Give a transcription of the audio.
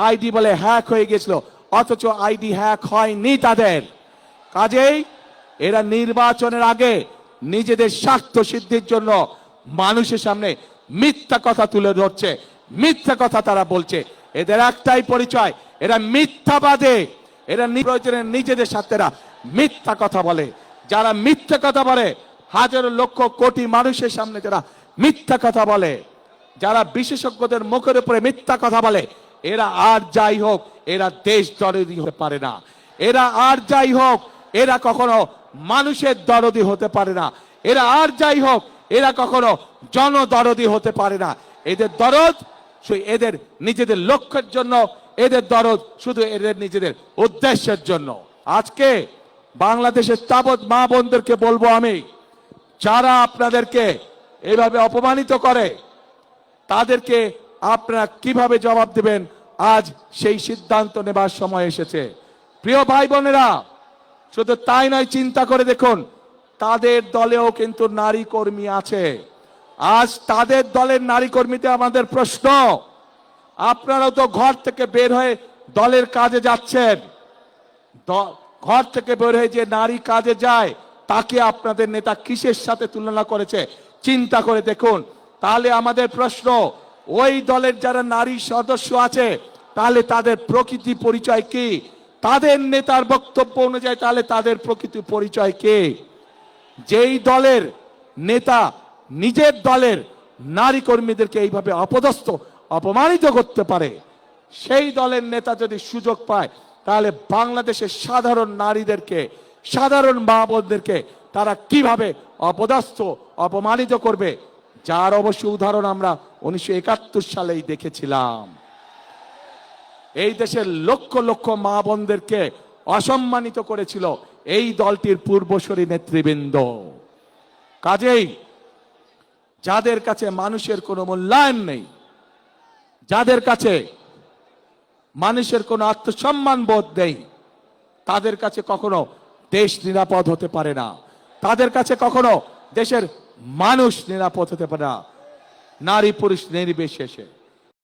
ID বলে hack হয়ে গেছিল, অথচ আইডি হ্যাক হয়নি তাদের। কাজেই এরা নির্বাচনের আগে নিজেদের স্বার্থ সিদ্ধির জন্য মানুষের সামনে মিথ্যা কথা তুলে ধরছে, মিথ্যা কথা তারা বলছে। এদের একটাই পরিচয়, এরা মিথ্যাবাদী। এরা প্রয়োজনে নিজেদের সাথে মিথ্যা কথা বলে। যারা মিথ্যা কথা বলে, হাজারো লক্ষ কোটি মানুষের সামনে যারা মিথ্যা কথা বলে, যারা বিশেষজ্ঞদের মুখের উপরে মিথ্যা কথা বলে, এরা আর যাই হোক এরা দেশ দরদি হতে পারে না। এরা আর যাই হোক এরা কখনো মানুষের দরদি হতে পারে না। এরা আর যাই হোক এরা কখনো জনদরদি হতে পারে না। এদের দরদ শুধু এদের নিজেদের লক্ষ্যের জন্য, এদের দরদ শুধু এদের নিজেদের উদ্দেশ্যের জন্য। আজকে বাংলাদেশের তাবৎ মা বোনদেরকে বলবো আমি, যারা আপনাদেরকে এইভাবে অপমানিত করে তাদেরকে আপনারা কিভাবে জবাব দেবেন, আজ সেই সিদ্ধান্ত নেবার সময় এসেছে। প্রিয় ভাই বোনেরা, শুধু তাই নয়, চিন্তা করে দেখুন তাদের দলেও কিন্তু নারী কর্মী আছে। আজ তাদের দলের নারী কর্মীতে আমাদের প্রশ্ন, আপনারাও তো ঘর থেকে বের হয়ে দলের কাজে যাচ্ছেন। ঘর থেকে বের হয়ে যে নারী কাজে যায় তাকে আপনাদের নেতা কিসের সাথে তুলনা করেছে চিন্তা করে দেখুন। তাহলে আমাদের প্রশ্ন, ওই দলের যারা নারী সদস্য আছে তাহলে তাদের প্রকৃতি পরিচয় কি? তাদের নেতার বক্তব্য অনুযায়ী তাহলে তাদের প্রকৃতি পরিচয় কি? যেই দলের নেতা নিজের দলের নারী কর্মীদেরকে এইভাবে অপদস্থ অপমানিত করতে পারে, সেই দলের নেতা যদি সুযোগ পায় তাহলে বাংলাদেশের সাধারণ নারীদেরকে, সাধারণ মা বোনদেরকে তারা কিভাবে অপদস্থ অপমানিত করবে, যার অবশ্য উদাহরণ আমরা 1971 সালেই দেখেছিলাম। এই দেশের লক্ষ লক্ষ মা বোনদেরকে অসম্মানিত করেছিল এই দলটির পূর্বসূরি নেতৃবৃন্দ। কাজেই যাদের কাছে মানুষের কোনো মূল্যায়ন নেই, যাদের কাছে মানুষের কোনো আত্মসম্মান বোধ নেই, তাদের কাছে কখনো দেশ নিরাপদ হতে পারে না। তাদের কাছে কখনো দেশের মানুষ নিরাপদ হতে পারে না, নারী পুরুষ নির্বিশেষে।